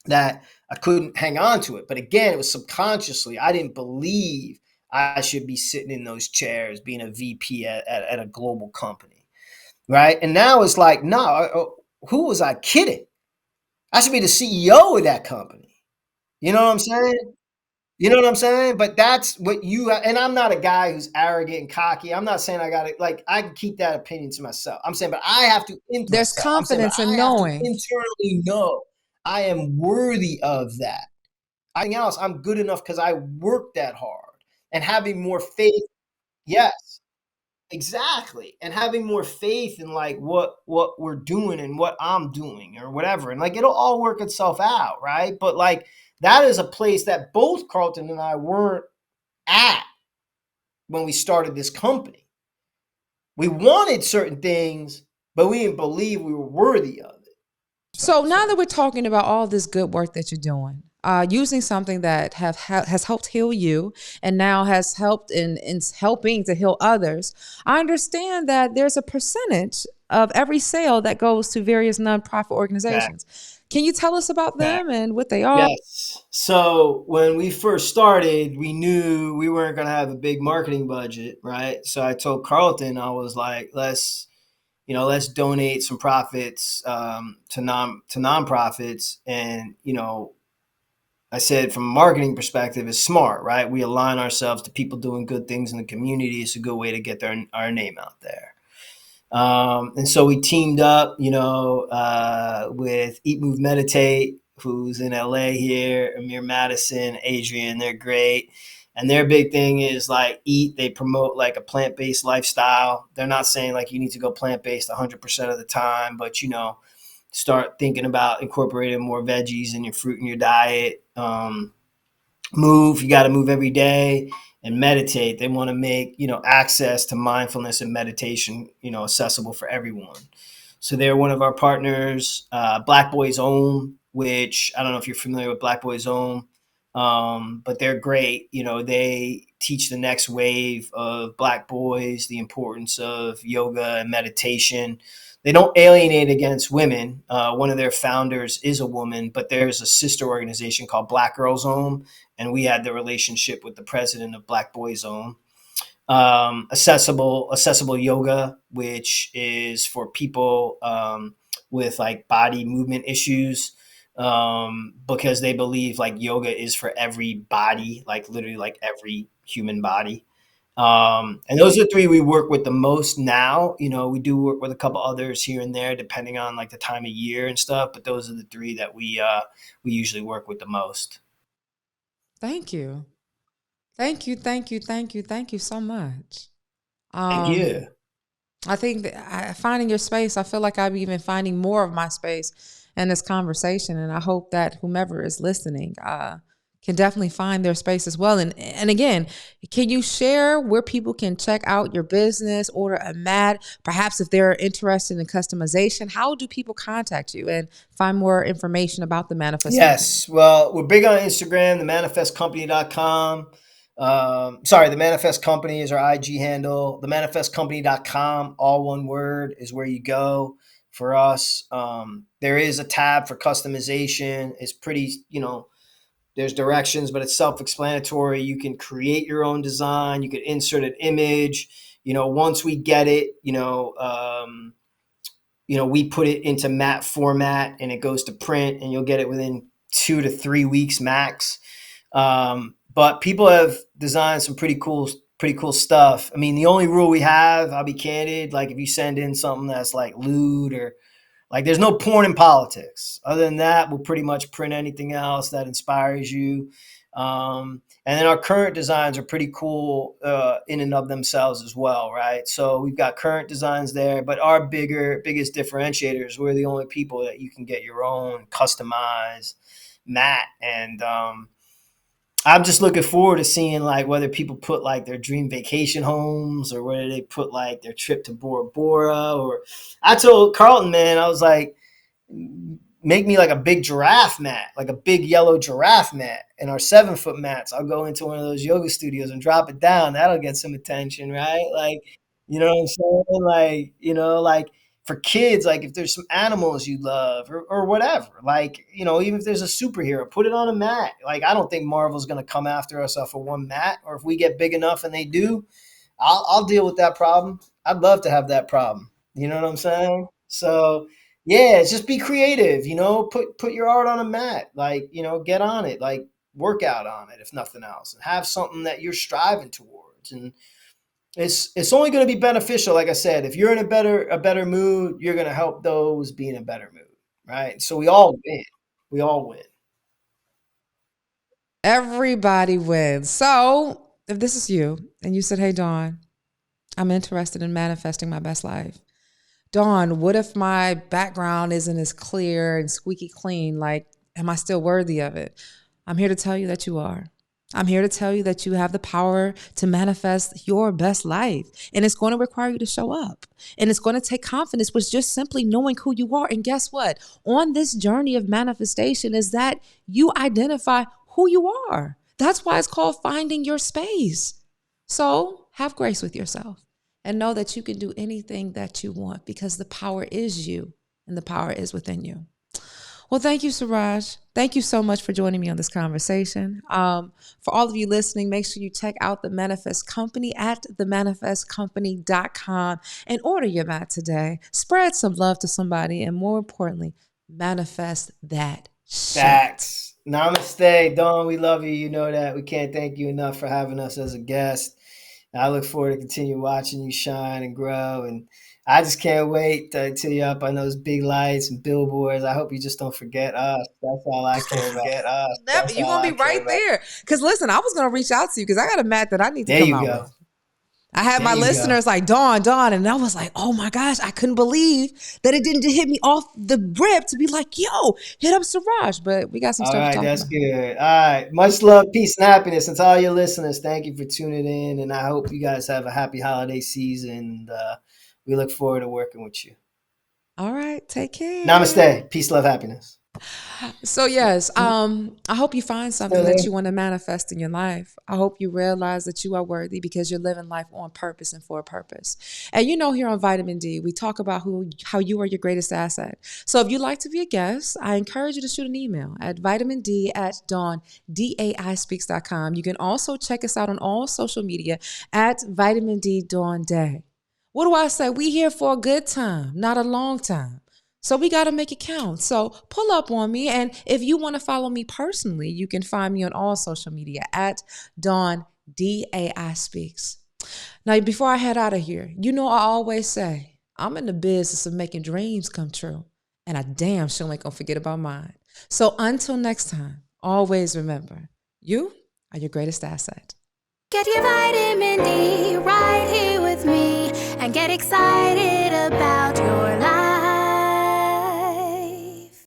that I couldn't hang on to it. But again, it was subconsciously. I didn't believe I should be sitting in those chairs being a VP at a global company, right? And now it's like, no, who was I kidding? I should be the CEO of that company. You know what I'm saying? You know what I'm saying? But that's what and I'm not a guy who's arrogant and cocky. I'm not saying I got to, like, I can keep that opinion to myself. I'm saying, but I have to, There's myself. I'm saying, but confidence in I have to knowing. internally know I am worthy of that. Anything else, I'm good enough because I worked that hard and having more faith. Yes, exactly. And having more faith in like what we're doing and what I'm doing or whatever. And like it'll all work itself out, right? But like that is a place that both Carlton and I weren't at when we started this company. We wanted certain things, but we didn't believe we were worthy of it. So now that we're talking about all this good work that you're doing, using something that has helped heal you and now has helped in helping to heal others, I understand that there's a percentage of every sale that goes to various nonprofit organizations. Can you tell us about them and what they are? Yes. So when we first started, we knew we weren't going to have a big marketing budget, right? So I told Carlton, I was like, let's donate some profits to nonprofits, and I said from a marketing perspective is smart, right? We align ourselves to people doing good things in the community. It's a good way to get our name out there. And so we teamed up, with Eat, Move, Meditate, who's in LA here, Amir Madison, Adrian, they're great. And their big thing is like eat. They promote like a plant-based lifestyle. They're not saying like you need to go plant-based 100% of the time, but start thinking about incorporating more veggies in your fruit in your diet. You got to move every day, and meditate. They want to make, access to mindfulness and meditation, accessible for everyone. So they're one of our partners. Black Boys Own, which I don't know if you're familiar with Black Boys Own, but they're great. They teach the next wave of Black boys the importance of yoga and meditation. They don't alienate against women. One of their founders is a woman, but there's a sister organization called Black Girls Own, and we had the relationship with the president of Black Boys Own. Accessible yoga, which is for people with like body movement issues, because they believe like yoga is for every body, like literally like every human body. And those are the three we work with the most now. We do work with a couple others here and there, depending on like the time of year and stuff. But those are the three that we usually work with the most. Thank you. Thank you. Thank you. Thank you. Thank you so much. Thank you. I think that finding your space, I feel like I'm even finding more of my space in this conversation. And I hope that whomever is listening can definitely find their space as well. And again, can you share where people can check out your business, order a mat, perhaps if they're interested in customization? How do people contact you and find more information about the Manifest Yes. Company? Well, we're big on Instagram, themanifestcompany.com. The Manifest Company is our IG handle. Themanifestcompany.com, all one word, is where you go for us. There is a tab for customization. It's pretty, there's directions, but it's self-explanatory. You can create your own design. You can insert an image. Once we get it, we put it into matte format and it goes to print, and you'll get it within 2 to 3 weeks max. But people have designed some pretty cool stuff. I mean, the only rule we have, I'll be candid, like if you send in something that's like lewd or like there's no porn in politics. Other than that, we'll pretty much print anything else that inspires you. And then our current designs are pretty cool in and of themselves as well, right? So we've got current designs there, but our biggest differentiators, we're the only people that you can get your own customized mat. And I'm just looking forward to seeing like whether people put like their dream vacation homes or whether they put like their trip to Bora Bora. Or I told Carlton, man, I was like, make me like a big giraffe mat, like a big yellow giraffe mat. And our 7-foot mats, I'll go into one of those yoga studios and drop it down. That'll get some attention, right? Like, you know what I'm saying? Like, like for kids, like if there's some animals you love or whatever, like, even if there's a superhero, put it on a mat. Like, I don't think Marvel's going to come after us off of one mat, or if we get big enough and they do, I'll deal with that problem. I'd love to have that problem. You know what I'm saying? So yeah, just be creative, put your art on a mat, like, get on it, like work out on it, if nothing else, and have something that you're striving towards. And it's only going to be beneficial. Like I said, if you're in a better mood, you're going to help those be in a better mood. Right. So we all win. Everybody wins. So if this is you and you said, hey, Dawn, I'm interested in manifesting my best life. Dawn, what if my background isn't as clear and squeaky clean? Like, am I still worthy of it? I'm here to tell you that you are. I'm here to tell you that you have the power to manifest your best life. And it's going to require you to show up. And it's going to take confidence with just simply knowing who you are. And guess what? On this journey of manifestation is that you identify who you are. That's why it's called finding your space. So have grace with yourself and know that you can do anything that you want, because the power is you and the power is within you. Well, thank you, Suraj. Thank you so much for joining me on this conversation. For all of you listening, make sure you check out the Manifest Company at themanifestcompany.com and order your mat today. Spread some love to somebody, and more importantly, manifest that shit. Facts. Namaste, Dawn. We love you. You know that. We can't thank you enough for having us as a guest. I look forward to continue watching you shine and grow. And I just can't wait till you're up on those big lights and billboards. I hope you just don't forget us. That's all I care about. Never. You're going to be right there. Because listen, I was going to reach out to you because I got a mat that I need to There come you out go. with. I had my listeners like, Dawn, and I was like, oh my gosh, I couldn't believe that it didn't hit me off the rip to be like, yo, hit up Suraj. But we got some All stuff right, to talk that's about. good. All right. Much love, peace, and happiness. And to all your listeners, thank you for tuning in. And I hope you guys have a happy holiday season. We look forward to working with you. All right, take care. Namaste. Peace, love, happiness. So yes, I hope you find something Still that there? you want to manifest in your life. I hope you realize that you are worthy because you're living life on purpose and for a purpose. And you know, here on Vitamin D, we talk about how you are your greatest asset. So if you'd like to be a guest, I encourage you to shoot an email at VitaminD@DawnDaiSpeaks.com. You can also check us out on all social media at VitaminDDawnDai. What do I say? We here for a good time, not a long time. So we got to make it count. So pull up on me. And if you want to follow me personally, you can find me on all social media at Dawn Dai Speaks. Now, before I head out of here, you know, I always say I'm in the business of making dreams come true. And I damn sure ain't going to forget about mine. So until next time, always remember, you are your greatest asset. Get your vitamin D right here with me and get excited about your life.